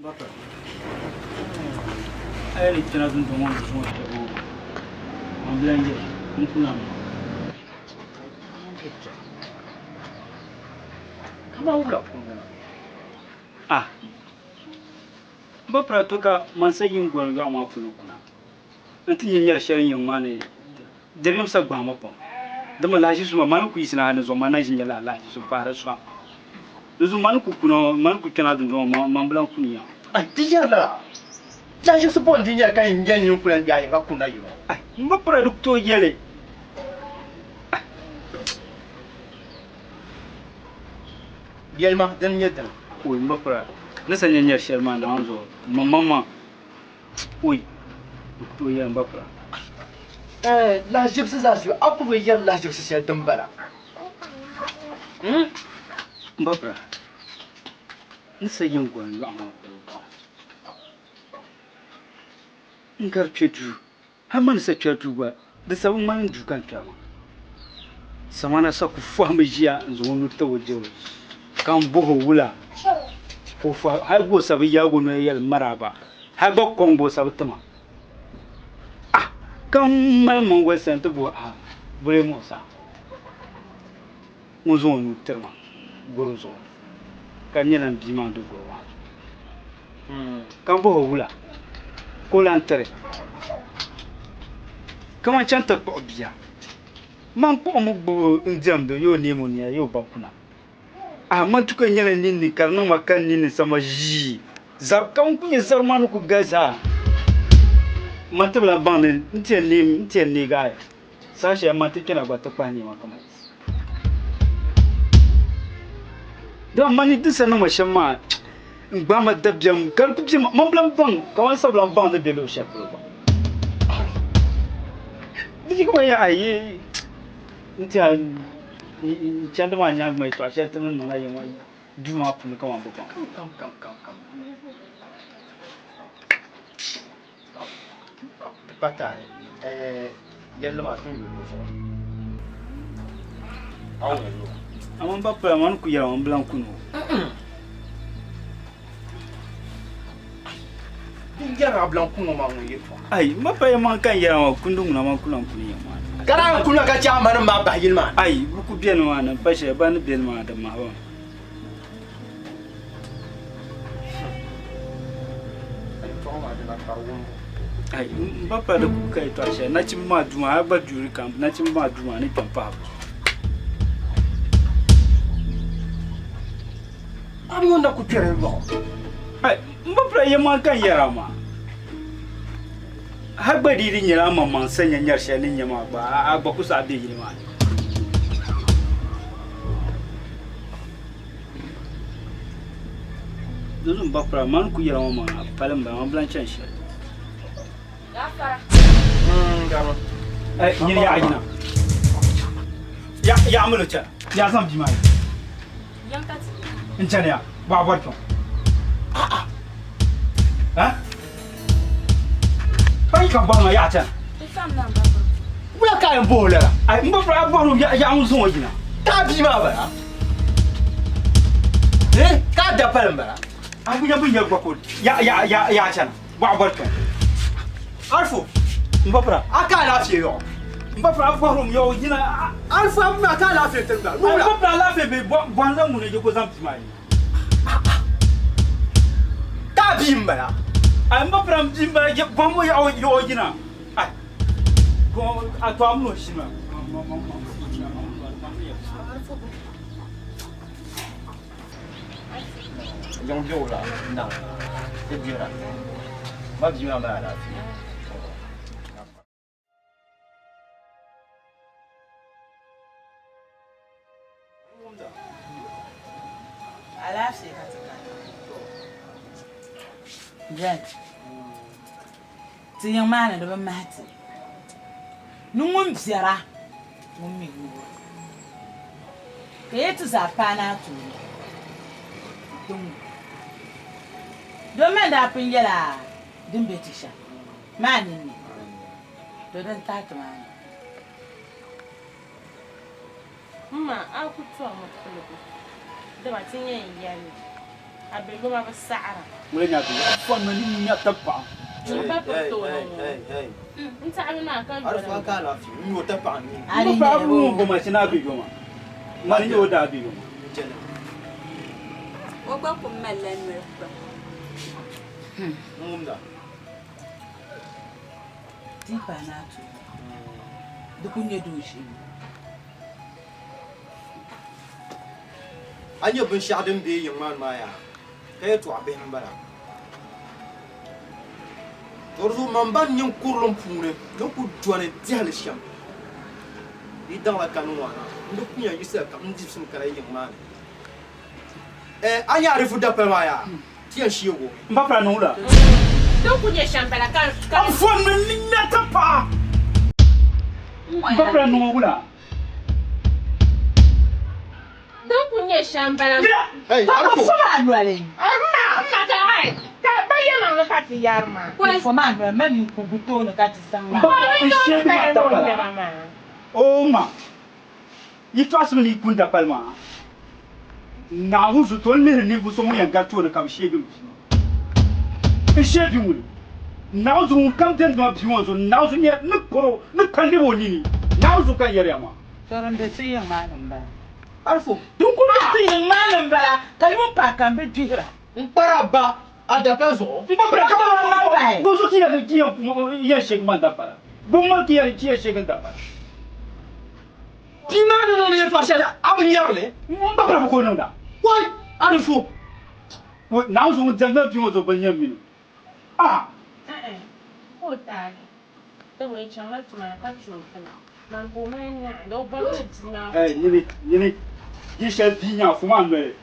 Baka. Ai tana dun don wani sun wata o. An bilan je mun kuna mu. Kama wula kuma. Ah. Ba pra to ka man sai yin gwan ga ma fulu kuna. Antin yin yar sharin yin ma ne. Debim sa gba ma pon. Dama laji su ma man ku isina hanin zo man na jin yala laji su fara su. Duzu man ku kuna man ku kana dun don man bilan kunya. Ai tijala. Laji su bon dinya kan yin yin kunan ga yin kuna yi. Ai ba pra duk to yele. Yelma dan yedda. Oi ba pra. Na sanya yar sharma na wanzo. Mamma. Oi. To yan ba pra. Laji su za su aku bai yan laji su sai dan bara. Ba pra. Na sanya gwan ga ma. Ngar pedu. Ha man sa pedu ba. Da sabon man dukan ta ma. Samana sa ku fa mu jiya zo mu ta waje. Kan buhu wula. Ko fa har go sabi ya go no yel maraba. Ha go kongo sabi tama. Ah, kan mal mon wesan to bo ah. Bure mo sa. Mo zo no terma. Goro zo. Kan nyana bi ma do go wa. Kan buhu wula. Ko lantere. Kama chanta ko biya. Man ko mo bo ndiam do yo ni mo ni yo ba kuna. Ah man tuka nyala nini karna makan nini sama ji. Zar kan kunye zar man ku gaza. Man tabla ban ntie ni ga. Sashi man tike na gwata kwani ma kama. Do man ni disa no mashama. Ngba ma dabyam kar ku bi man blan ban kawan sabla ban da belo shakro ba. Diji ko ya ayi. Ntia chanda ma nya mai to ashe tun nuna yin wani duma fun kan wan bukon Kam. Pata yelma ma tun yi ko. Awu ne. amman ba pra man ku ya wan blan kuno Din jara blan kun ma mun yi to. ai ma pa man kan ya wan kundun na man kulan kun ya ma Kana kuna ka cha man ma ba yelma. ai buku biyan ma nan bashe ba ni biyan ma da ma ba ai ba pra da ku kai to ashe na cin ma duma har ba juri kan na cin ma duma ni kan fa Abi wanda ku tere ba. ai ba pra ya man kan yara ma har ba didin yara ma man sanya nyar shanin yama ba ba ku sa be yi ma duzun ba pra man ku yara ma palan ba man blan chan shi Gafara. Garo. ai yiri ya ajina ya amulu cha ya sam bi mai Yankati. in chan ya ba barko ha bai kan ba ma ya chan Ifam nan baba. Wula kayan bola. ai mba fra ba ru ya amun sun wajina Ka bi ma ba. Ka da falan bara. an bunya bunya gwa ko ya chan ba barko Alfo, mba fra aka lafiya yo. mba fra ba ru yo wajina Alfo abu aka lafiya tunda. mba fra la fe be bonzan mu ne je ko zam bi mai Ka bi mbara. ai mba fra mjimba je bombo ya yo wajina ai ko ato amno shi ma Yang jauh lah, nang. Dia lah. Mak jiwa mana lah. Aláàfin kàtìkà. Jen. Ti yan maana da ban mahati. Nungun biara. Mun mi gugu. Ka yetu zapana tu. Don men da pin yala din betisha. Mani ni. Do dan tatu mani. Mma akutu amakulugu. Da batin yin yari. Abegoma basara. Mulanya bi. Fon ma ni nya tapa. Hey. Nta amina kan. Arfa ka la fi. Ni o tapa ni. Ari ba bu ko ma sina bi goma. Mari yo da bi goma. O gba ko melen me ko. Mumda. Tipa na tu. Dukunye dushi. Anya bin shadin be yin man maya. Kai to abin bara. Torzu mamban yin kurlum pure. Don ku duane dial sham. Di dans la canouana. Ndo kunya yisa ka ndi sim kala yin man. Anya arifu da pe maya. Tian shiwo. Mbapra no la. Donc kunye champela kan. Fon ma ni nya tapa. Mbapra no la. Donc kunye champela. Hey, arfu. Anwale. Amma ka hai. Ka bayana na ka ti yarma. For man, men ku buto no kati sanga. Oh ma. Yi trust me kunda palma. Na huzu to ne ne bu so mo yanga to na kam shege. E shege mu. Na huzu kam den do bi won so na huzu ne ne koro ne kan de woni. Na huzu kan yare ma. Soran be ti yang manum ba. Arfu. Dun ku ti yang manum ba. Kai mo pa kan be dira. Mparaba adapezo. Mbapra ka ma. Go so ti ya shege man da pa. Bo mo ti ya shege da pa. Pina no ne fa sha amiyarle. Mbapra ko no da. Wai, arfu. Na huzu den da bi won so ban yami. Ah. O ta. To we chama tuma ka chuma. Man ko men na do ba ti na. Ni yi she bi nya fu ma nwe.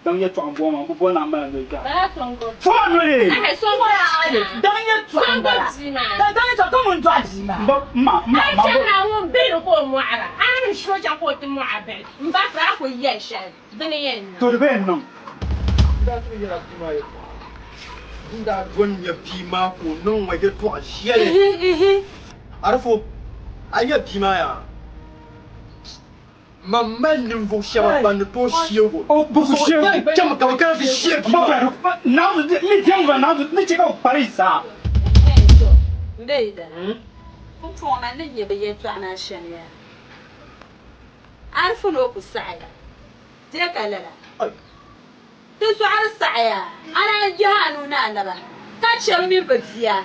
Dan ye twang bo ma bo na ma nwe ga. Ba tongo. Fu nwe. So mo ya ale. Dan ye twang ba. Dan ye to mo ntwa ji ma. Ma. Na won be no ko mo ara. An sho ja ko ti mo abe. Mba fra ko ye she. Dene ye na. To de be no. Da tu yira pima ye. Nda gonya pima ko non wa ge to shiele. Arfu. Anya pima ya. Maman ne vous cherche pas de ton chien. Oh, beaucoup chien. Chama ka ka fi chien. Ma na ni tiang va na ni che ka Paris sa. Ndeida. Mfu ma ne nye be ye twa na shen ya. Arfu no ku sai. Te kalala. Te so ar sai ya. Ana jahanu na na ba. Ka chem mi betiya.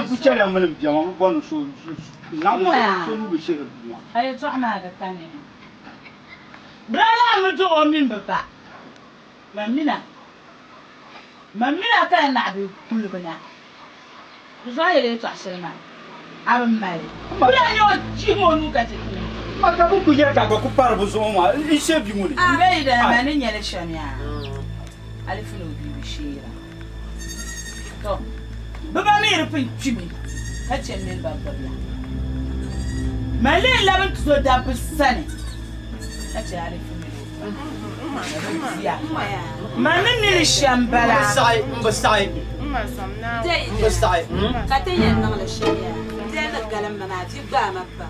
Ku chere ma le bia ma bo no so. Na mo so ni be chere bia. Ay to ma da tane. Brala mu to o min ba. Mamina ka na bi kullu bana. So ay le to aselma. Abin mai. Bra yo ji mo nu ka te. Ma ka ku ye ka ku par bo so ma. I she bi mu ni. Be da ma ne nyele shamia. Alifu no bi shira. To. Baba mi rufin chimi. Ka ce min babba ya. Male laban to da bisane. Ka ce alifu mi. Mamin ni shambala. Mbasai. Mbasai. Katin yan nang la shamia. Te na galam mana ti ba ma ba.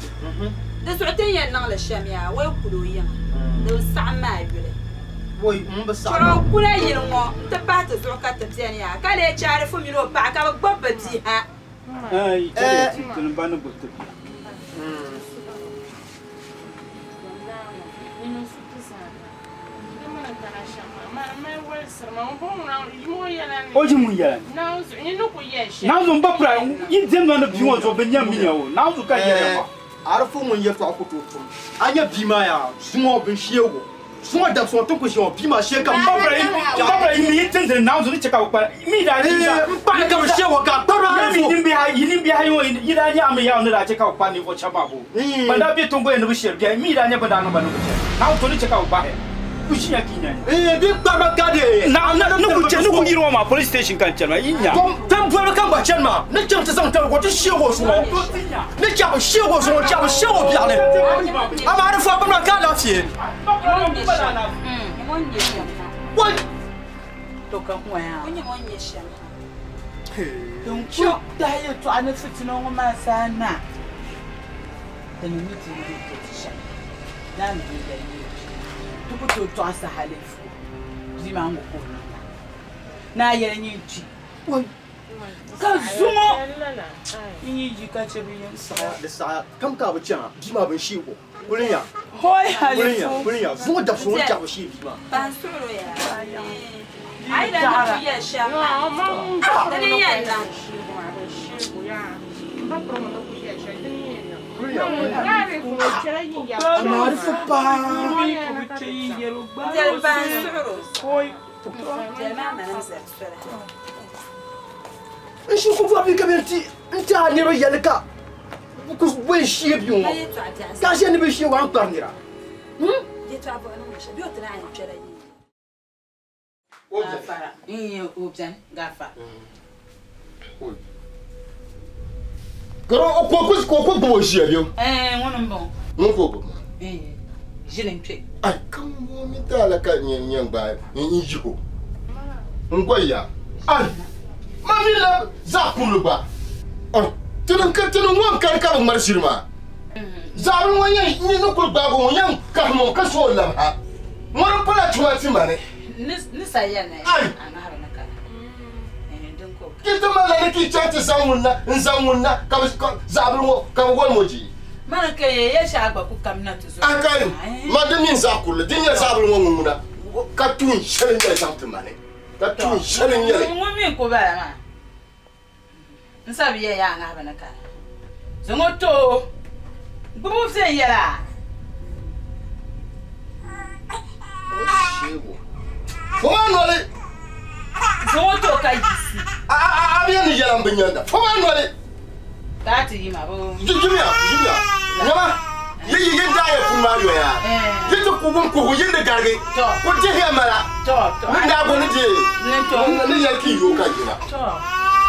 Da su'tin yan nang la shamia wa kulu yan. Da sa ma yule. Woi, mbasai. Choro kula yin mo te ba ta zo ka ta tiyan ya. Ka le chare fu mi no pa ka ba ti ha. Ai, te no ba no boto. Oji mu yala. Na zo mba pra yin dem no bi won so benya minya o. Na zo ka yere ma. Arfu mun ye to akuto tum. Anya bima ya, sumo bin shewo. Sumo da so to ko shi o bima she ka Mba pra yin mi tin na zo ni cheka o pa. Mi da ni da. Ba ka shewo ka para Mi yin bi ha yo yin da nya am ya no da cheka o pa ni o chaba bo. Ba da bi tongo en no bi sher bi mi da nya ba da no ba no bi. Na zo ni cheka o pa he. Kushia kinya. Bi ba ka de. Na ku yiro ma police station kan chelma yinya. Tam bo ka ba chelma. Ne jam ta sang ta ko ti shewo so. Ne jam shewo so, jam shewo bi ale. Ama arfu ba ka la fie. Wai. To ka ho ya. Onye mo nye shem. Don ko da ya to ana fitina ngo ma sana. Da ni miti ni ke tisha. Dan bi da ni. Tuko to asa halefu. Zima ngo ko na. na yɛrɛ nye ji ka zumo yi ji ka ce biyan sa da sa kam ka ba can bi ma ban shi ko kullun ya hoi halifu kullun ya zo da so ta ba shi bi ma ban suru ya ai da na ya shama da ni ya na شو كفوا بي كبرتي انت نيرو يالكا كوس بوي شي بيون كاش انا بشي وان قرنيرا يتعبوا انا مش بيوتنا عين شرايين gafara objan gafa Garo ko bo shi abiyo wonon bon mun ko bo jilin twe ai kan mo mi tala ka nyen ba yin jiko ngoya ai mami la za kulu ba tunun wan ka marshirma zarun wanyan ni no kul ba go wanyan ka mo ka so la ha mon pala tuwa ti mane ni sayana ana har naka din ko kita mala ne ki chati zanwunna ka zabun mo ka won moji man ke ya sha ba ku kamna to so akai ma da min za kulu din ya zabun mo muna ka tun shirin ya zamta mane ka tun shirin ya mo min ko ba ma nsabi ya ana har naka zongoto gubu se yara Fomanole zongoto ka yisi abiya ni yaran binyanda fomanole ta ti yi ma bo jumia nyama yi da ya kuma yo ya yito ku gon ko yin da garge ko je ya mara to min da go ni je ni ya ki yo ka jina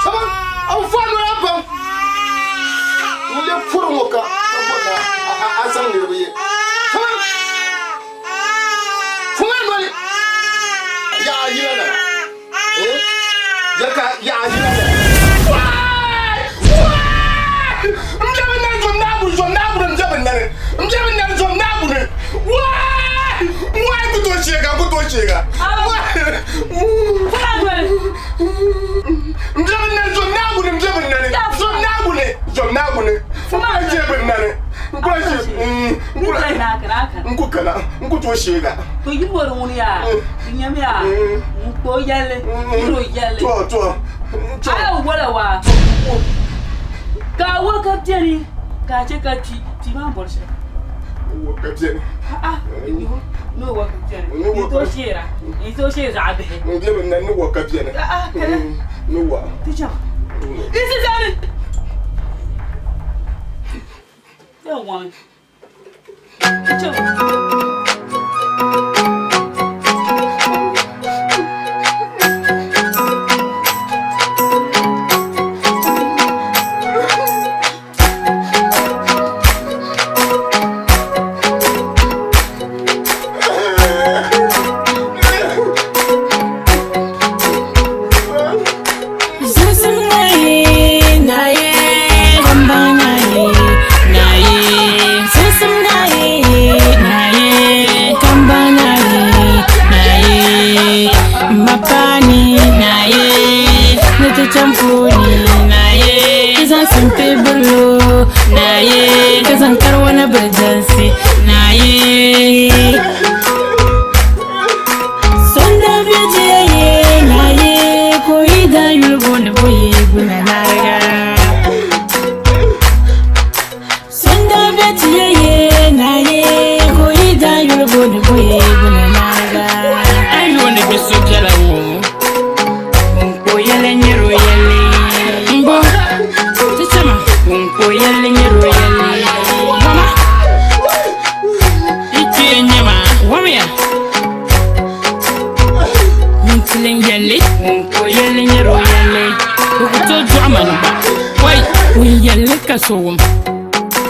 sama au fano ya ba mu le furu mo ka ko na asan ni biye sama fomanole ya yina Jaka ya ajira. to yi wor mun ya nyame ya ko yale iro yale to ayo wala wa ka wo ka tani ka ce ka ti ma bolse wo ka tani no wo ka tani ito shira abe no de ben nan wo ka tani no wa tija isi zani ya wan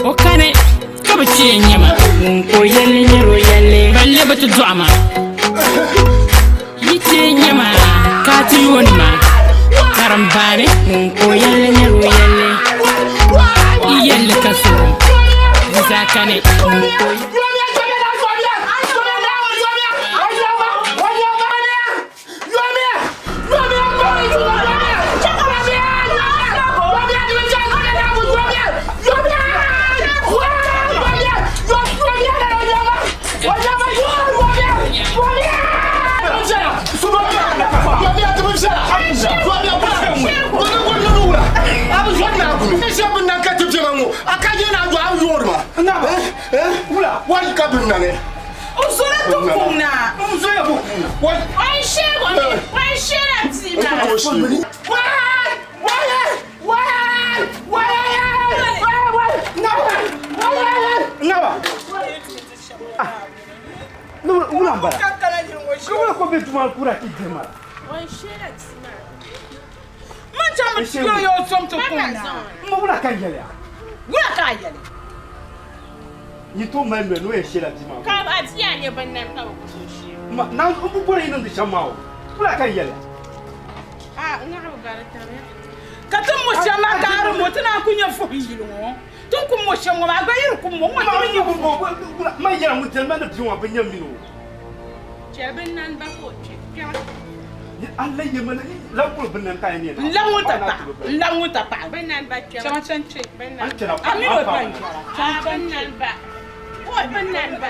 Okane kabachi nyama ko yelle nyero yelle balle batu duama yiti nyama kati wonma karambare ko yelle nyero yelle kaso zakane ko kabinane. Usura tukuna. Uzoya boku. Wai. Wai shego ni. Wai shera tima. Ngaba. No, unambara. Kama ko betu malkura kidema. Wai shera tima. Mancha mtio yo somto kuna. Mbona kanjele? Gula kayale. Ni to mai me no e shela tima. Ka ba tiya ne bannan ka ba ku shi. Ma na mbu bore ino ndi chamao. Mbona kanjele? Ina ha garata ne. Katum mo chama karu mo tana kunya fo yilo. Tun kun mo chama ma ga yir kun mo mo Ma ni bu ma yara mutel ma na biwa banya mino. Jabin nan ba ko ce. Allah ya mana lankul binnan kai ne. Languta pa. Bannan ba ce. Chama chanche. An kira ku. Ami wa ban. Bannan ba. Ko bannan ba.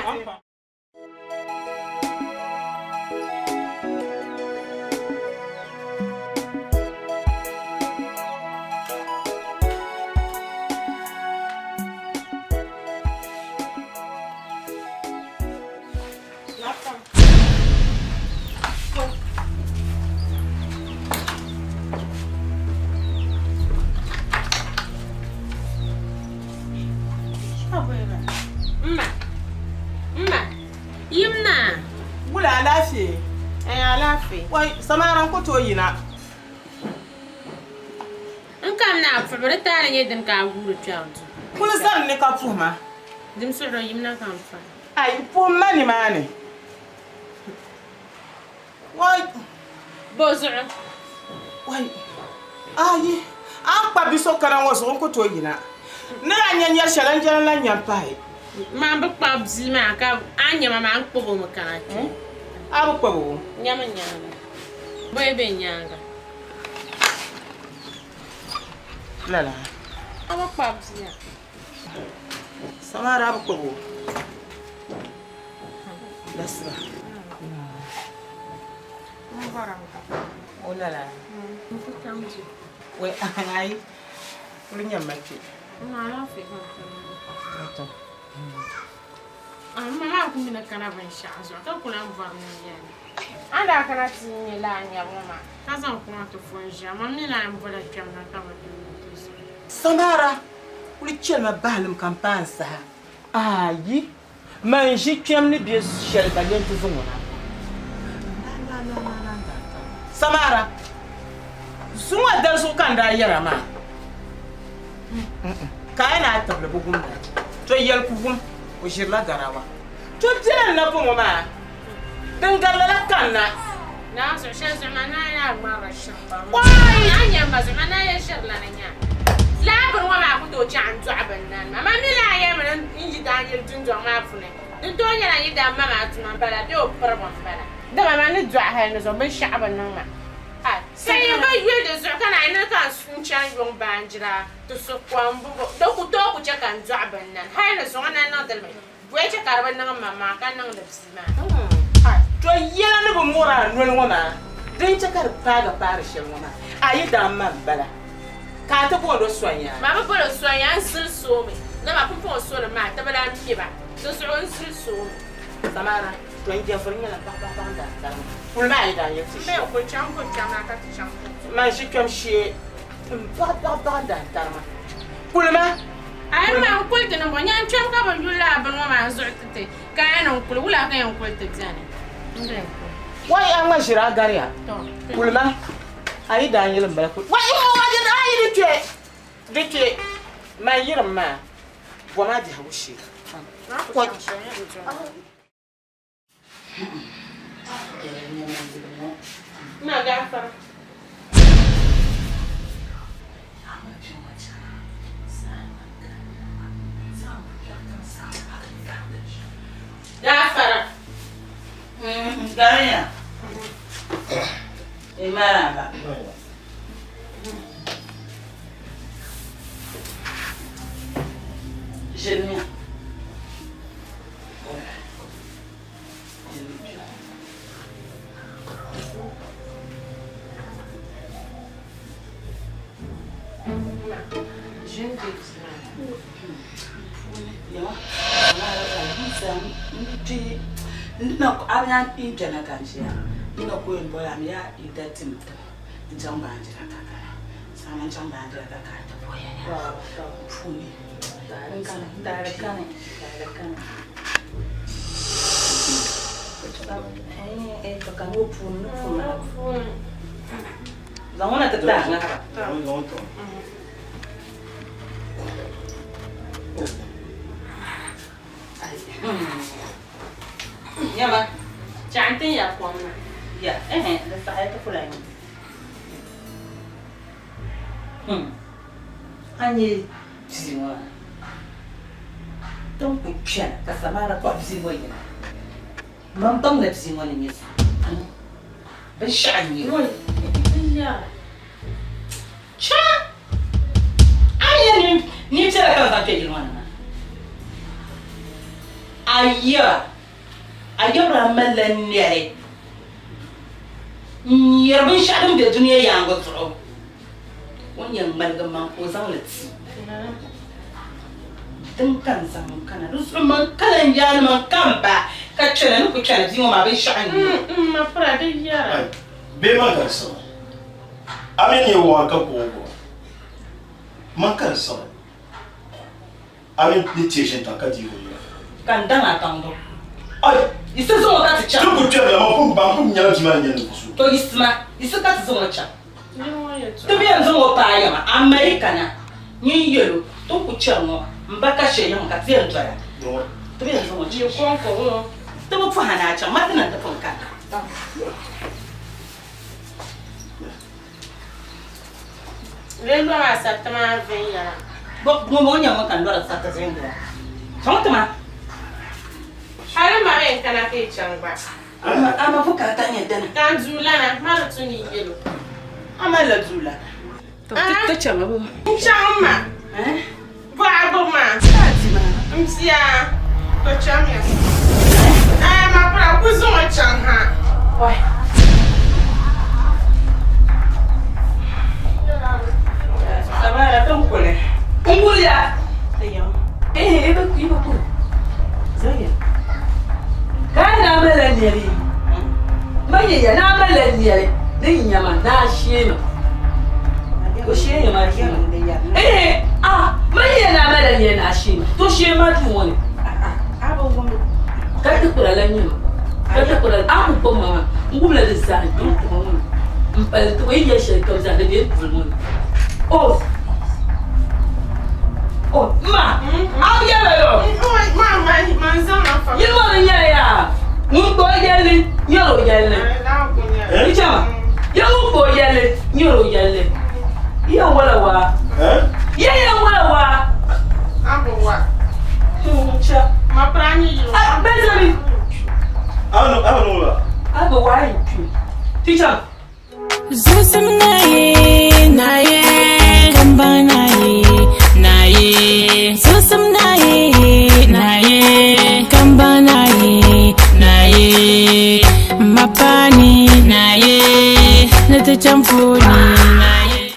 Yimna. Gula lafi. Alafi. Wai samaran ko to yina. In kam na fabara tare ne din ka guru child. Kula san ne ka fuma. Dim so do yimna kam fa. Ai fuma ni mane. Wai Bozo. wai. Ai an pa biso karan waso ko to yina. Na anyanya shalan jalan la nyampai. Ma ba pa bzi ma ka anya ma an kpobo mo kana ti. Abu kwabo. Nyama nyanga. Boy be nyanga. Lala. Aba pa bzi ya. Samara abu kwabo. Lasra. Mo bara mo. Oh lala. Mo ko tamji. Wai ai. Kulinya maki. Ma la fi ko. Ato. Ma la ku mina kana ban sha azu ka kula mu var mu yani. Anda kana ti ni la nya mama. Ka zan kuma to fonja ma mi la mu bala kyam na ka ma to so. Samara. Kuli chelma balim kampansa. Ayi. Man shi kyam ni bi shel balen tu zunguna. Samara. Sunwa dar su kan da yara ma. Kaya na tabla bugum da. To yel kugum o shirla garawa. To tiran na bumo ma. Dan garla kan na. Na so she zuma na ya gba shirba. Wai Anya ma zuma na ya shirla na nya. La ban wa ma ku to chan zu aban nan. Ma mi la ya ma inji Daniel tunjo ma fune. Din to nya na yi da ma ma tuma bala bi o parbo bala. Da ma ni dwa ha no so ban sha'aban nan ma. Sai ba yue de zo kana ina kan sun chan yong banjira to so kwambo do ku che kan zu aban nan. Ha na so na na dal mai. Bwe che karban nan mama kan nan da bisima. to yela ne bo mora nol ngoma. Den che kar paga par shel ngoma. Ayi da ma bala. Ka ta bo do sonya. Mama bolo sonya an sil so me. Na ma pumpo so na ma ta bala mi ba. So so an sil so. Samara to en jefrin la pa da. Pul ma ida yo ti. Me ko cham na ka ti cham. Man shi kam shi pa da tarma. Pul ma Ai ma ko te no bonya cham ka bo yula ban ma zo tete. Ka yana ko wula ka yan ko te zane. Ngre ko. wai an ma shira gariya. To. Pul ma ayi da yelin bala ko. Wai mo wa da ayi dike. Ma yirin ma. Bona di haushi. Ko. Na gafara. Gafara. Gariya. Maraba. Génial. Gente, No, I'm not internet and share. You know, going boy, I'm here, eat that thing. Jump and some jump and the kind of boy. Fully. Direct. Yama, chanting ya kwa mna. Yeah, the fire for like. Ani ziwa. Don't put chen, kasamara kwa ziwa yana. Mam tong le ziwa ni yes. Ba shani. Ya. Cha. Ai ni tera ka za ke ilwana. Aya. Ayabra melaniere. Yerbin shadum de duniya yango tsoro. Wannan malgaman ko zaulati. Din kan zaman kana rusuman kalan jalman kan ba ka cire ni ku cire jiwo ma bin sha'ani. Ma fara da yara. Be man kan sama. Amin ye wa ka ko ko. Man kan sama. Amin ni tishin ta ka jiwo. Kan dana tando. Ai, Isi zo ka tcha. tu ku cire ma ko ba ko nyala jima nyala ku su. To isma, isi ka zo cha. Ni wa ya to. To bi yanzu mo pa ya ma America na. Ni yelo to ku cire mo mbaka she yan ka tiyan toya. No. To bi yanzu mo Ni kon ko. to mo fa hana cha matinan da fun kan. Le lo ma sa tama ven ya. Bo mo nya mo kan lora sa ta zengo. Tama. Hala ma ven kana ke changba. Ama fuka ta nya dana. Kan zulana ma tuni yelo. Ama la zula. To to chama bo. Chama. Ba bo ma. Tatima. Msia. To chamia. Ma pra ku zo ma chang ha. Wai. Sabara ton kule. Ungulia. Ayo. Ebe ku. Zaya. Kana mala nyeri. Maye ya na mala nyeri. Din nyama na shino. Ko shino ma shino. Maye na mala nyeri na shino. To shino ma tu woni. Aba wono. Ka ta kula la nyima. Ka ta kula aku ko mama. Ngumla de sa to ko. Mpal to yi ya she ko za de bi ko. Ma. Am ya lo. Ma zama fa. Yimo nya ya. Ngbo yele, nyoro yele. Ichama. Yo ngbo yele, nyoro yele. Iya wala wa. Ya wala wa. Abo wa. Cha. Ma prani yo. Bezami. Ano la. Abo wa yi. Ticha. Zusum naye, kamba naye, susum naye, kamba naye, mapani naye, nete champuni naye.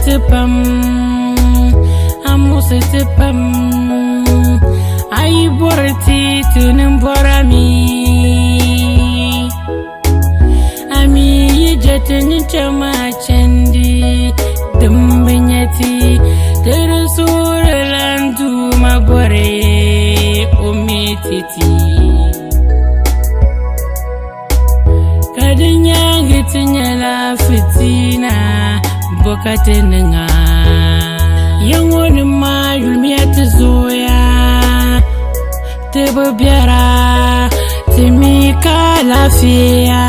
tepam amusa tepam ai borti tunin borami ami jetin chama chandi dumbinyati terusuralandu mabore omititi kadinya gitinya la fitina bokatenga yangoni ma yulmiyat zoya tebo biara timika lafia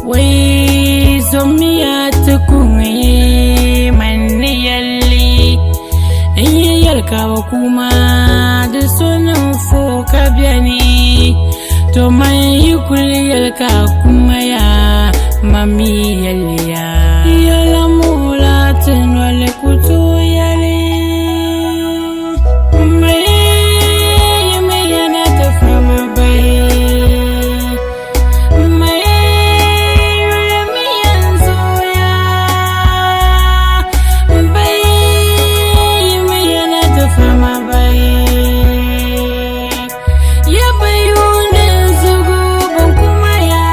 wai zomiyat kunye manni yalli yalka kuma da sunan foka biani to mai kulli yalka kuma ya mami yaliya yala mula tenwale kutu yali mai yana tafama bai mai rami yanzu ya bai mai yana tafama bai ya bayu da zugu ban kuma ya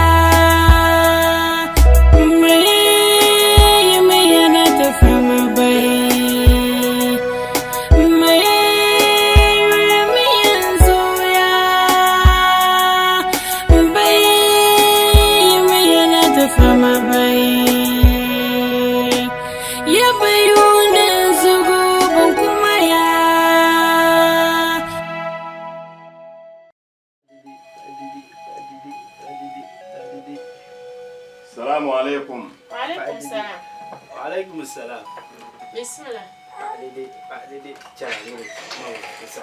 mai yana tafama bai mai rami yanzu ya bai mai yana tafama bai ya bayu da zugu ban kuma ya Assalamu alaikum. Waalaikum salam. Alaikum salam. Bismillah. Dede cara ni mau isa.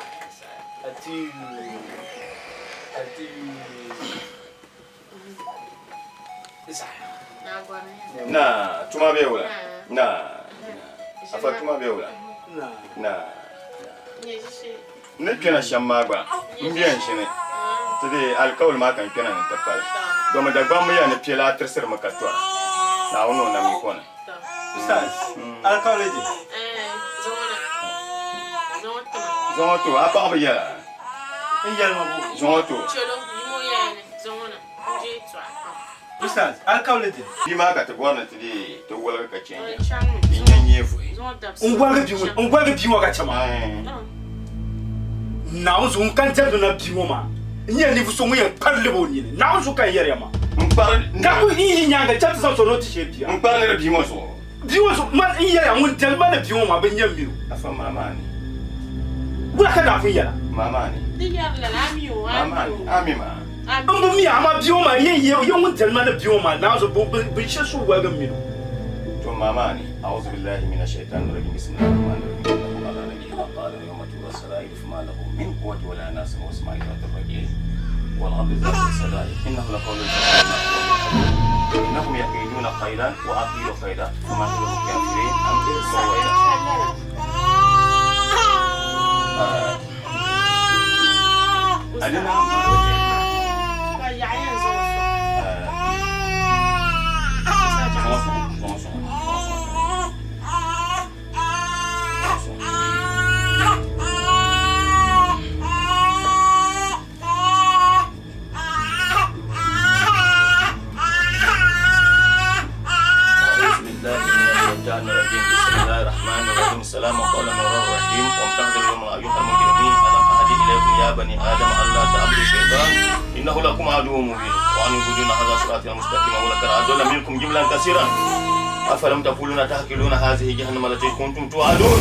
Ati isa. Na gwana. Na, tuma beula. Na. Afa tuma beula. Na. Ne shi. Ne kena shamma gba. Mbiyan shi ne. Tede alkawul ma kan kena ne tapal. Doma da gbamu ya ne piela tresser makatwa. Na wono na mi kona. Ustaz, alkawleji. Zona. Zonto apa ba ya? Injal mabu. Zonto. Chelo yimo yana. Zona. Je twa. Ustaz, alkawleji. Bi ma ka ta gwana tede to wala ka cenya. Chamu. Inyan yefu. Zona dabs. Ungwaga biwa ka chama. Na uzu unkanja na biwo ma. Nya ni fuso nguye parle bo ni. Na uzu kan yere ma. Mpar Ka ku yi nyanga chat so no ti shepia. mpar le bi mo so. Biwo so man yere ngun telma na biwo ma ben nyamiru. Afa mamani. Bula ka da fu yara. Mamani. Digar la lami o. Mamani. Amima. Ambo mi ama biwo ma ye ngun telma na biwo ma na uzu bu shesu wa ga miru. To mamani. A'udhu billahi minash shaitanir rajim. Bismillahir rahmanir rahim. Allah nabi qala yawma turas sarair fama lahu min quwwati wala nasr wa isma'il at-rajim. والأرض ذات الصداع إنه لقول الفصل إنهم يكيدون خيرا وأكيد خيرا وما هي الكافرين أم بالسوية أدنى السلام قولا من رب رحيم وامتحن اليوم ايها المجرمين الم اهد اليكم يا بني ادم الا تعبدوا الشيطان انه لكم عدو مبين وان يعبدون هذا صراط مستقيم ولقد اضل منكم جملا كثيرا افلم تقولون تاكلون هذه جهنم التي كنتم توعدون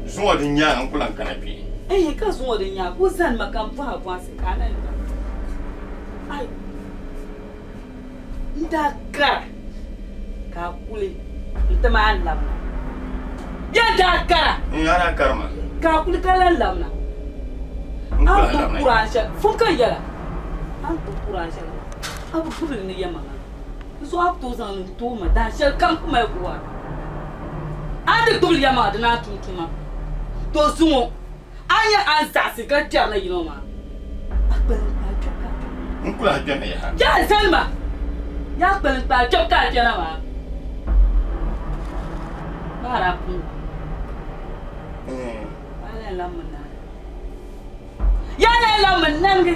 Zuwa din ya an kulan kanafi. Ka zuwa din ya ko zan makan fa kwa su kanan. Ai. Ndaka. Ka kule. Ntama an lamna. Ya daka. Ana karma. Ka kule kalan lamna. An Qur'an sha fuka yala. An Qur'an sha. Abu kubul ni yamma. zo ap to zan to ma da shel kam kuma kuwa ade to ya ma da na tutuma to sumo anya ansa se ka tia na yino ma Nkula jana ya. ya salma ya pel pa chop ka tia na ma bara pu ala la munna ya la munna nge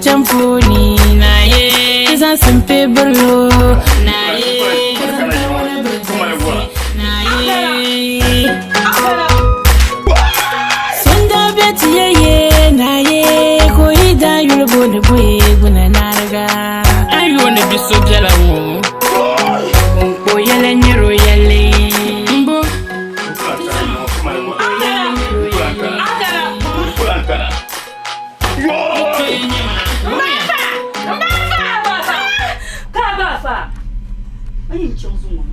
Champoni na ye za simpe burlo na ye na ye sanda beti ye na ye ko ida yulbo de boye guna narga ayo ne biso jala mo ko yele nyiro yele mbo Ai chong zuma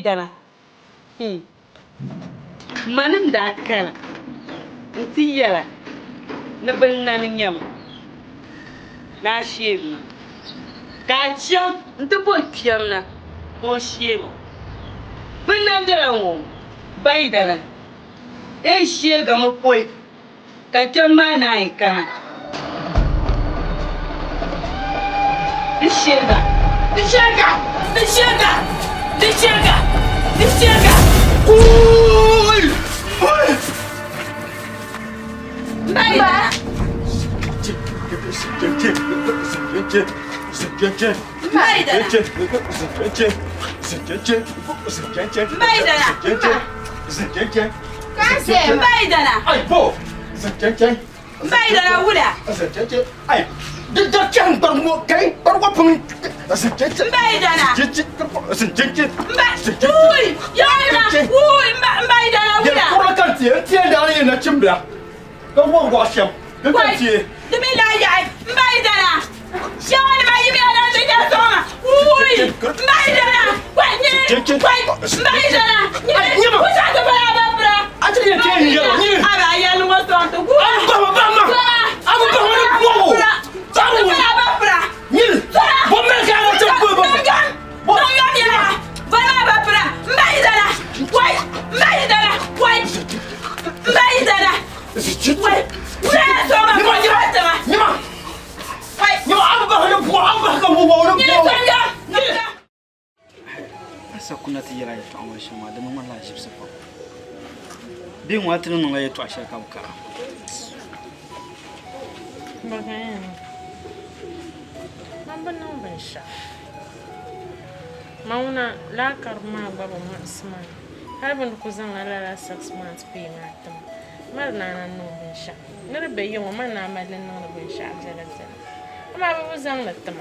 dana manin da kana ntiyara na bannan yam na shemi ka ciyan ntubo kiyarna ko shemi bannan da wo bai dana e shiye ga mapoi ka kyan na yi kana Dishega! Oi! Oi! Baba! Sakuna ti yara to amma shi ma da mun Allah shi safa bin watin nan ya to a shaka buka Bagan man ban nan ban sha mauna la karma baba ma asman har ban ku zan ala 6 months pay na tam mar na nan non ban sha nar bayin wa man na malin nan ban sha jala amma ba zan na tam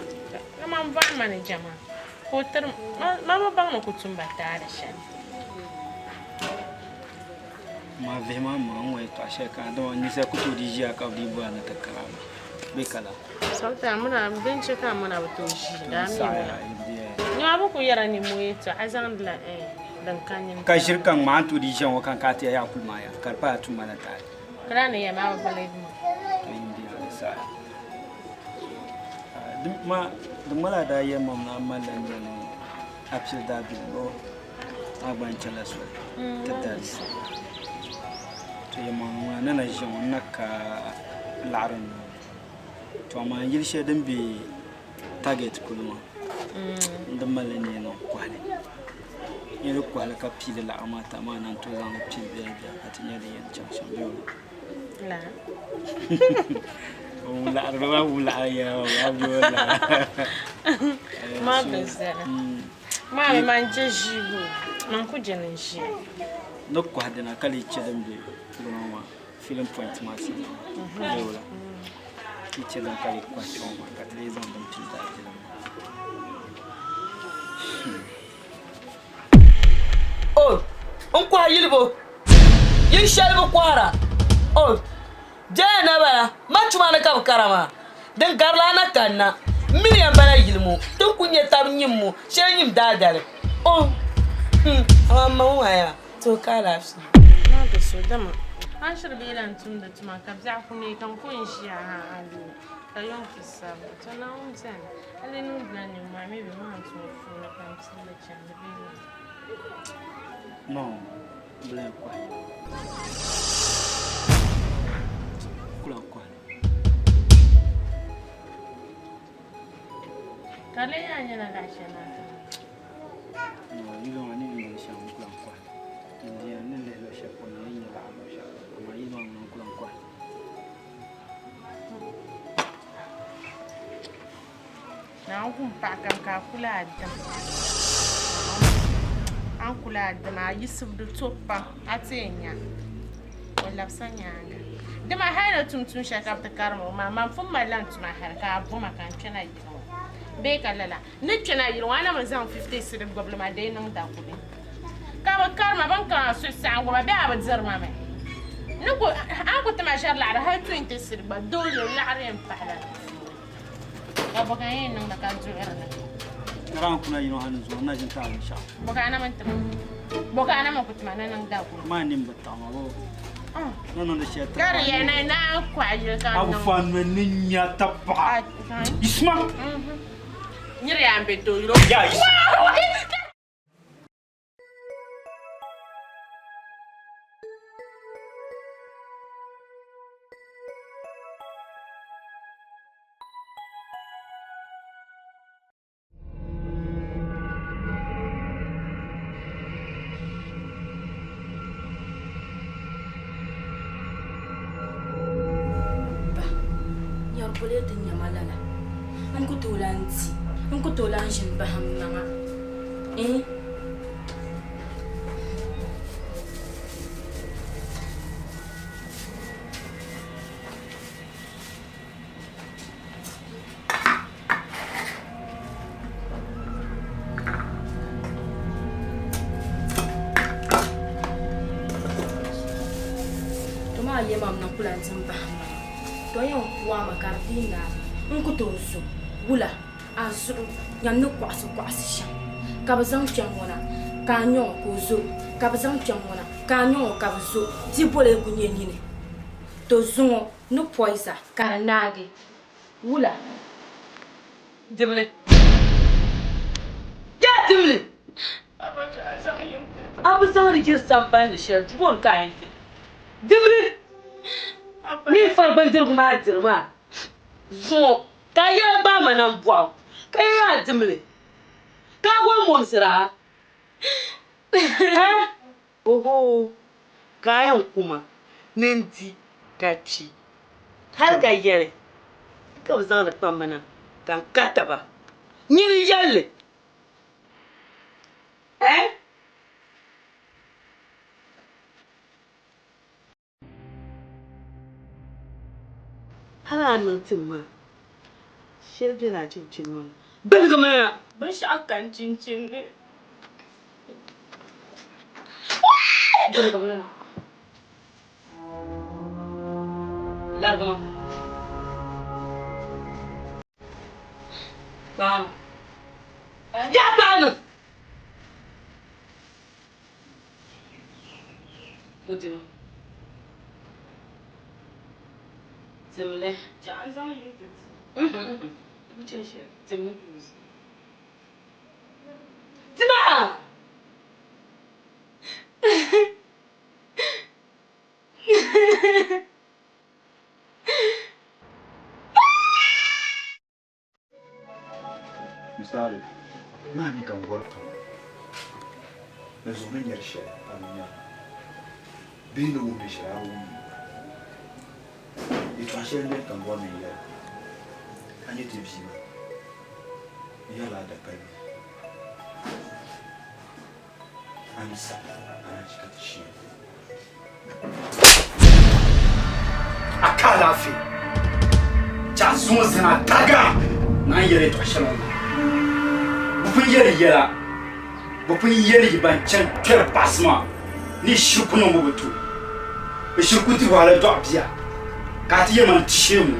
amma ba man jama'a Kotar mama bang no kutum batara shan. Ma vema ma ngwe to ashaka do ni se kutu di ji aka di bua na takara be kala. Sauta muna bince ka muna bato shi da mi. Ni abu ku yara ni mu yeto azan la dan kanyin. Ka shirkan ma to di jan wakan ka ta ya kulma ya karfa tu mana ta. Kala ne ya ma balai mu. To indi sa. Ma dumala da yamma na mallan ne afsir da bilbo aban chalaso tadari to yamma na na jin naka larin to amma yilshe din bi target kulma nda malene no kwale yele kwale ka pile la amata ma nan to zan pile biya ka tinya da yan chanshan biyo la wula ya biyo la ma bezela ma manje jibu man ku jenin shi no kwa da na kali chedem bi kulma film point ma si wala ki chedem kali kwa chonga ka tele zan dum tinda tilam Oh, nkwa yilbo. Yin shalbu kwara. Oh, jana bala, machuma na kam karama. Den garla na kanna. Miriam bala yilmu. Tun kunye tab nyimmu, she nyim dadale. Oh. Amma waya. To kala fi. na da so dama an shirbe lan tun da tuma ka za ku ne kan kun shi a halu kayon kisab to na unten ale nu na ni ma me bi ma to fu na kan tsile chan da bi no bla kwa kula kwa kale ya nya na gashi na no yilo ani ni sha kula kwa ndia nile lo sha kwa ni la lo sha ma yilo no kula kwa na kun pa kan ka kula da an kula da ma yusuf da toppa atenya wala sanyanga da ma haira tumtun shakaf ta karmo ma man fun mallan tuma har ka abu makan kana yi be kalala ni tuna yi wana man zan 50 sirri gobla ma dai nan da kudi ka ba karma ban ka su san goma be abad zarma mai ni ko an ko tuma shar la har 20 sirri ba dole la aren fahla ka ba kan yin nan da ka zo irin ran kuna yino hanu zo na jin ta insha boka ana man tuma boka ana man kutuma nan da ku ma nim batta ma bo non da shi ta gar yana na kwaje ka abu fan men ninya tabba isma nyire ambe to yiro ya Boleh malala. Aku tolanti. Aku tolan jin baham nanga. Toma ye mam na kulan jin baham. Doyon kuwa makardina nkutoso wula azuru nyamne kwasi shan kabazan chamona kanyo kozo kabazan chamona kanyo kabzo tibole kunye nyine to zuo no poisa karanage wula dimle ya dimle abazan ri sampan ni shel tubon kain dimle ni fa bandir ma dirma zo ka ya ba manan bwa ka ya dimle ka go monsira oho kayan kuma ninti kaci har ga yare ka ba zan da mana kan kata ba ni yalle Hala nantin ma. Shirbe na cincin wani. Bilga mana. ban shakan cincin ne Bilga mana. Larga ma. Bana. Ya bana. Continue. Zemle. janzan yi Wuce shi. Zemle. Zima! Misali, mami kan gorto. Na zo nan yarshe a duniya. Bino mu da shawo. Ito ashe ne kan gona ya. Anye te bi ma. Ya la da kai. Ani sa, ana cika shi. Akala fi. Jazu zina daga. Na yere to ashe la. Bufin yere bufin yere ban can kwer basma ni shirku no mubutu be shirku ti wala do abia ka ti yeman tishemu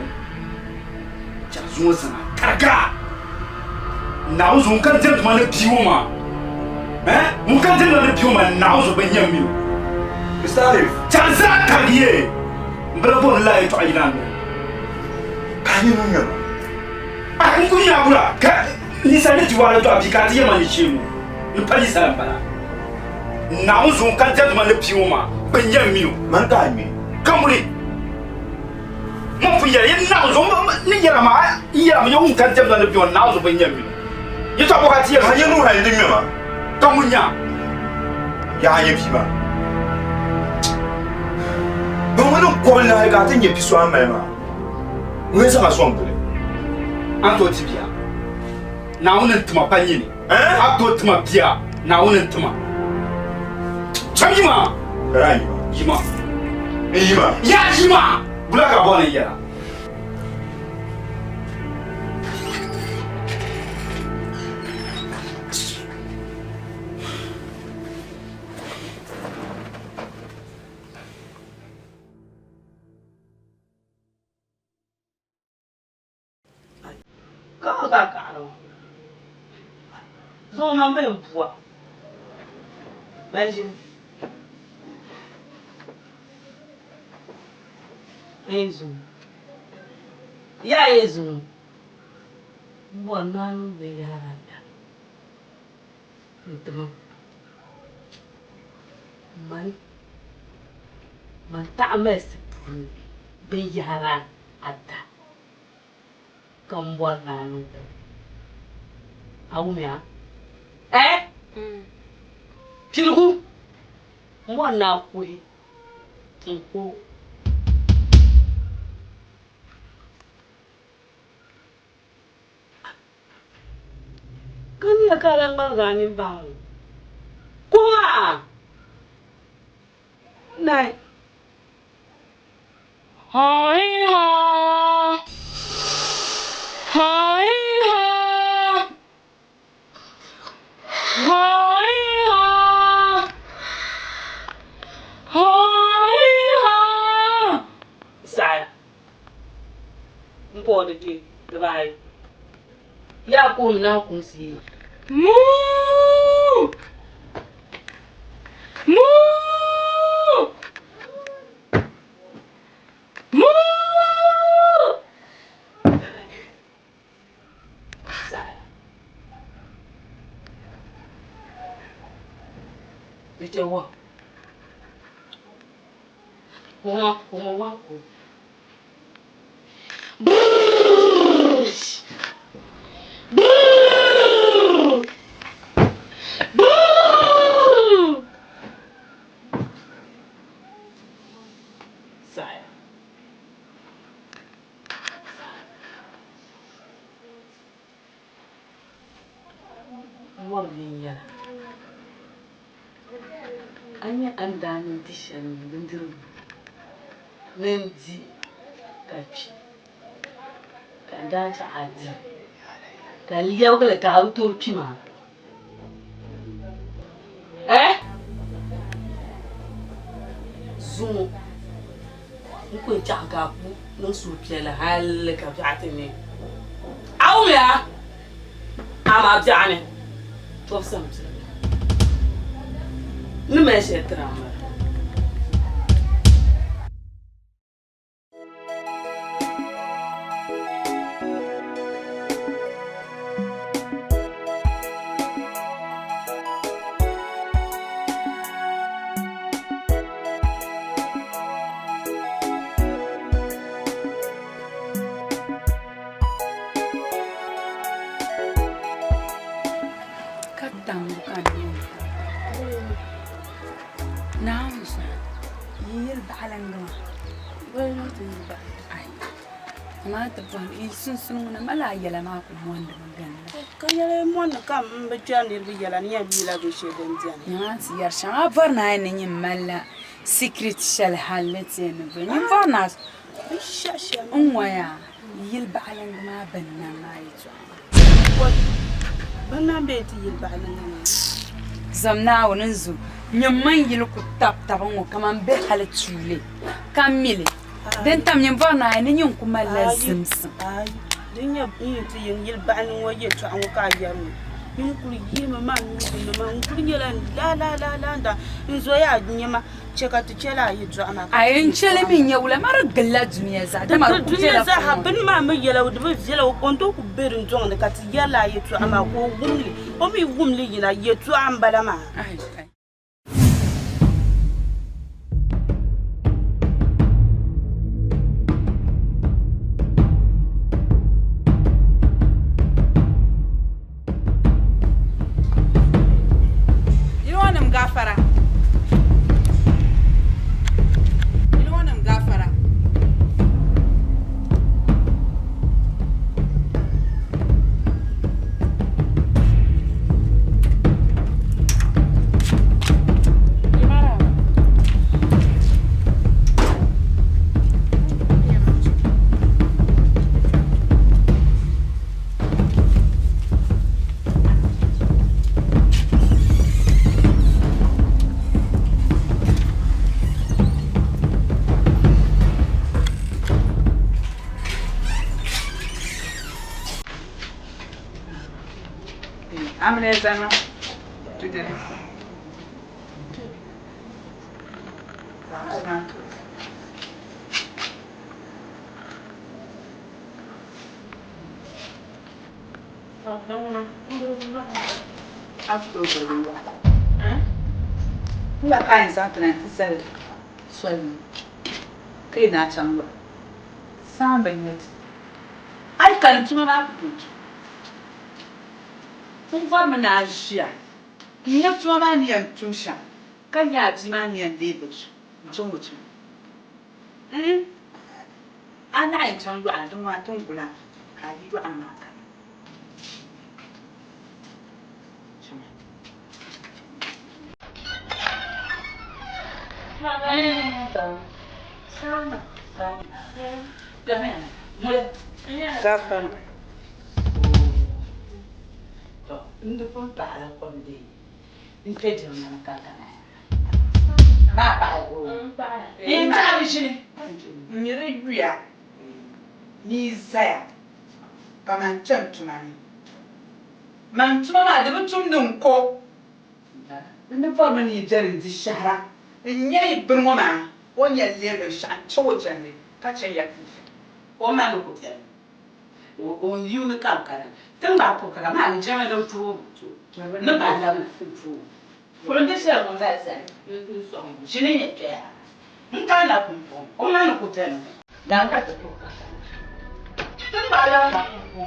ja zuwa sana kaga na uzo kan tem ma na biuma mun kan tem na biuma na uzo ban yammi misali janza kagiye mbrabo la to ayinan ka ni no nyama ngunya bura ka ni sani ti wala do abia ka ti yeman tishemu ni pali sambala na uzo kan tem ma na biuma ban yammi Man ka mi. kamuri mo fu yere na uzo ni yera ma yo kan tem na biuma na uzo ban yammi yi ta bokati Ka ye nu ha ndi mi ma. kamunya Ya ye bi ma. Ba wani ko na ga tin ye bi so amai ma. Nwe sa ma so mbele. anto tibia na wonen tuma panyini abdo tuma bia na wonen tuma chamima Rai. yima Yi ma. ya yima bulaka bona yera Caro. Sono una bella buona. Imagine. Ezu. Ya Ezu. Buona non vedere. Então. Man tá mes. Beyara ada. Buona non. Aumia. Pilgu. Buona qui. Tipo. Kan ya kalang magani bang. Kuha. Nai. Hai ha. Hai ha. Hai ha. Hai ha. Saya. Mpode di vai. Ya kum na kum si. Mu. Mu. Mu. Saya. Bitte wa. Wa. Saya. Mordinya. Anya andanin dishan bindiru. Nendi kapi. Kanda cha adi. Kaliya wakala ka auto pima. Zoom. Nko chagapu no supiela hal ka fiatini. Awya. Ama bjani. Tof samsa. Nimeshe trama. yel bahalanga Bueno, tu ba. ai ma ta bon sun na mala yala ma ko wanda magana Ka yele mon kam be jani bi yala ni ya bi la be she den jani. ya si yar shama varna ne yin malla secret shal halati ne ben yin varna Bi shasha. unwaya yel bahalanga ma banna ma yitu Bana be ti yel bahalanga. zamna wonin zu nyamman yil ku tap tabango kaman be halatule kamile den tam nyam varna ne yin kuma lazimsa Ai, din ya ti yin yel bahalanga waje to an ka yaru. Min kuri yema ma mi ma kuri yela la da. In zo ya nyama cheka tu chela yi drama. ayin chele min ya wula mar galla duniya za da mar ku Duniya tela za ha bin ma mai yela da bi yela ko to ku berin jon da ka ti yela yi to ama ko gumli. O mi gumli yina yi to an bala ma. ai Ilwanam gafara. Ilwanam gafara. Amne sana. Tudere. Nga kain sa tana tsal. Swal. Kai na can ba. San ban yi. Ai kan tuma ba ku. Kun fa mana jiya. Ni ya tuma ba ni yan tusha. Kan ya ji ma ni yan dai ba. Mutum. Ana yin can ruwa don wa tun gula. Ka yi ruwa amma ka. Gafan. Ndo pun para konde. Impede na kangana. Na pa go. Inta bi shi. Nyiri bia. Ni zaya. Ba man chantuma ni. Man tuma ma da mutum din ko. Ndo fa man ni jarin di shahara. Nyai birmo ma. Wonya lebe shan choja ni. Ka ce ya. O ma lo ko tele. O yu ni kankara. Tun ba ko kala ma ni jama do tu. Ne ba la fu. Producer mo va sa. Je ne sais pas. Nka la ku. O ma lo ko tele. Dan ka to ko. Tun ba la na ku.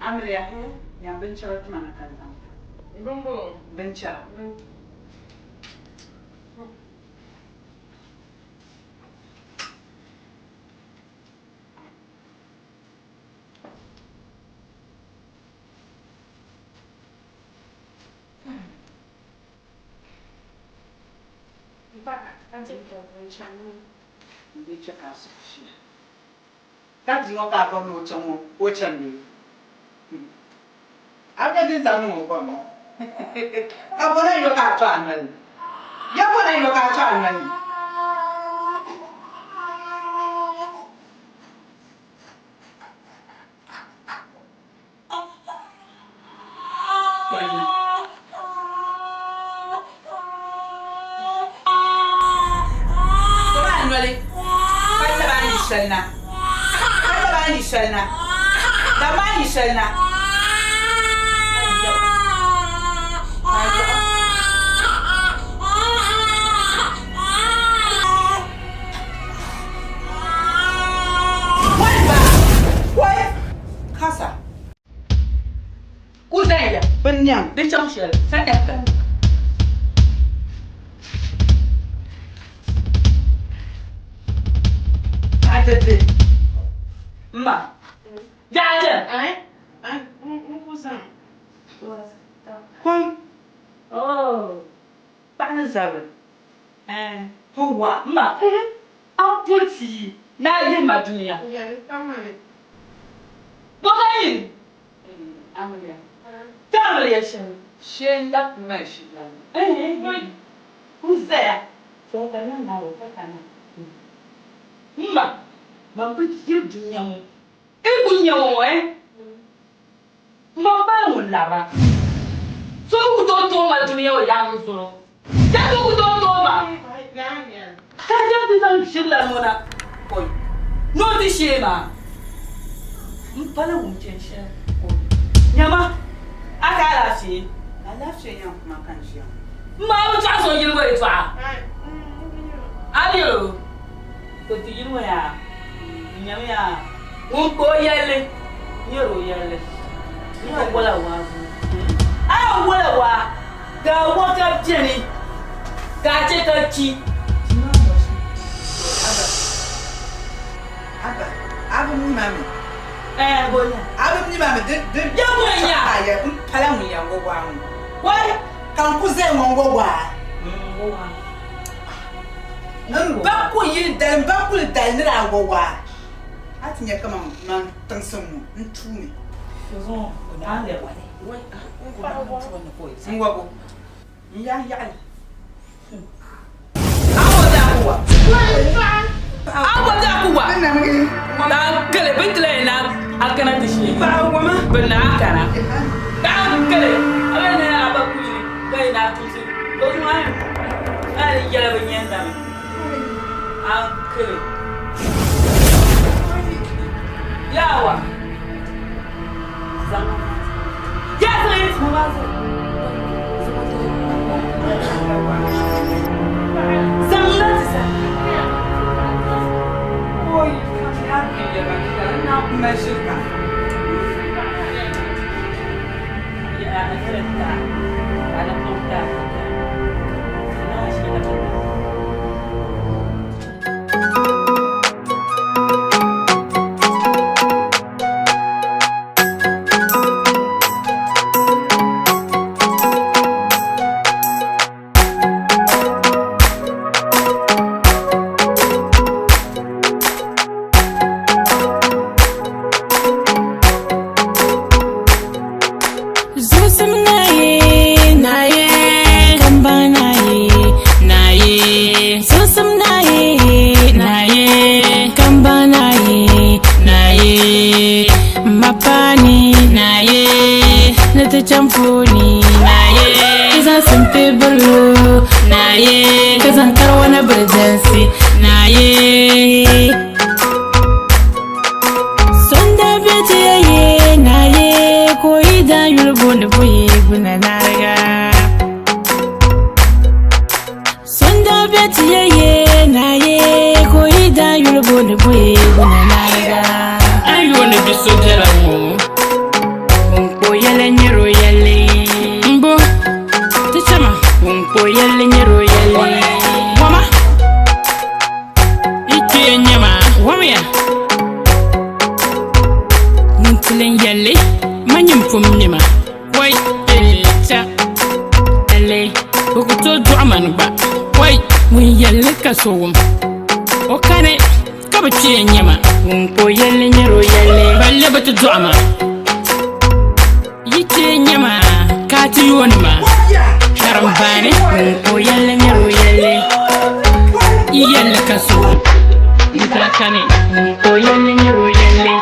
Amria, ya benchara tu mana kan. Gombo. Benchara. Ba, antes que eu vou chamar. Deixa casa. Tá de novo para no chamo, o chamo. Até de dar no como. Agora eu cá chamo. Ya pone eu cá chamo. Selna. Damani selna. Why? Kasa. Kudaya. Benyang. Dia cakap siapa? Saya kata. tete. Ma. Jaja. Kom. Oh. Paano sabi? Huwa. Ma. Ang puti. Na yun madunya. Bakayin. Amaya. Tamali ya shen. Shen dak mashi. Who's there? Ma. Mampu tiap dunia mu. Punya mu Mama mulaba. So utoto ma dunia wa yang so. Ya utoto ma. Kaja disan shilla mona. Koi. No di shema. Mpala umchensha. Nyama. Aka lafi. Alafiya yan kuma kan shi. Ma u ta so yin wa itwa. Adio. Ko ti yin wa ya. Nyama ya. Unko yele. Nyoro yele. Ina wala wa. Ah wala wa. Ga waka jeni. Ga ce ka ci. Aba mu mami. Bonya. Aba mu mami de. Ya bonya. Ya pala mu ya go wa mu. Wai. Kan ku zai mo go wa. Go wa. Ba ku yi da ba ku da ni ra go wa. Atinya kama man tansan mu ntumi. Zo. Na le wa. Wai. Ngwago. Ya. Awa da kuwa. Da kale bintule na akana tishi. Ba wama. Bina akana. Da kale. Abana abakuyi. Kai na tusi. Ko kuma ai yala banyanda. Kale. Yawa. Zama. Ya sai mawazo. Mashirka. Ya, cerita. Ada muda. Chamfuni naye kazan simpe bulu naye kazan karwana burjansi naye sonda betiye naye koyi da yulbun buye guna narga sonda betiye naye koyi da yulbun buye guna narga ayo ne biso jaramu yele nyero yele mbo tichama unko yele nyero yele wama ike nyama wama ya nuntilen yele manyim fum nima wai cha ele bukuto duaman ba wai mun yele kasowum okane kabachi nyama unko yele nyero yele balle batu duama nyama kati yonma karambane ko yalle nyaro yalle kaso itrakane ko yalle nyaro yalle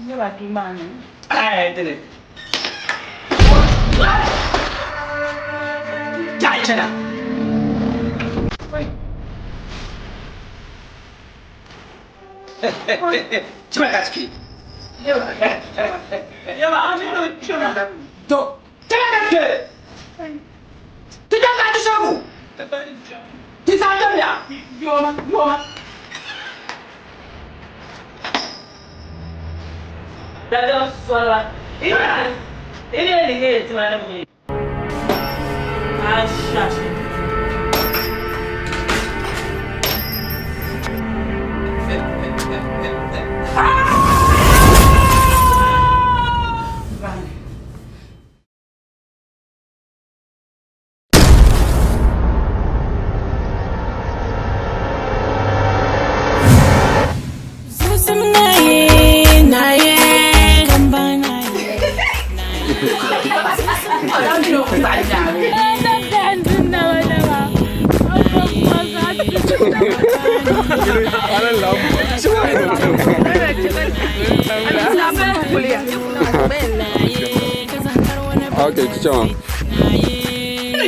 Nyaba ki mani. Ai dele. China. Chinaski. Ya amino chuna. To. Chinaski. Tidak ada sabu. Tidak ada ya. Yoma. daga swala. Ina ni tima na mi. Shashi. Okay, chichama.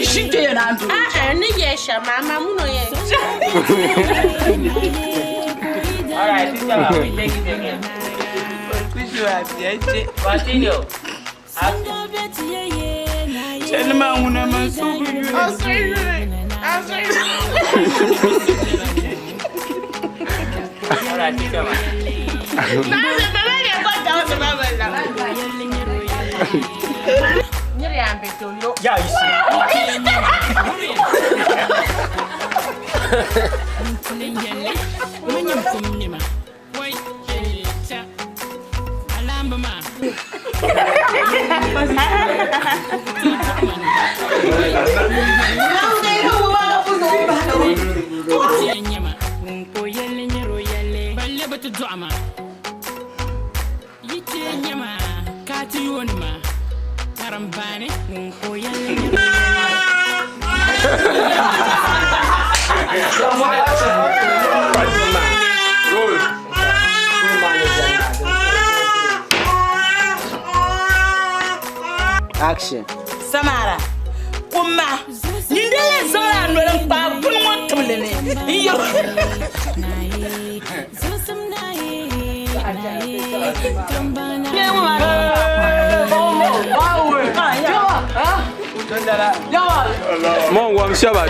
Shinte na ndu. Ni yesha mama muno ye. All right, chichama, we take it again. Continue. Chelma una masubu. All right, chichama. Yeah, you see. Action. Samara. Umma. Nindele zora nwere mpa bunu motumlene. Iyo. Mon wam shaba.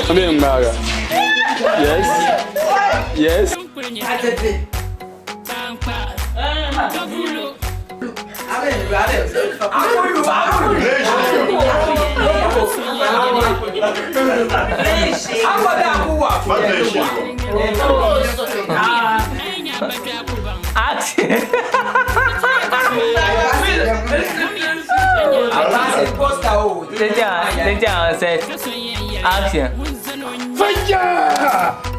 Amen, Maga. Yes. Action. Fire!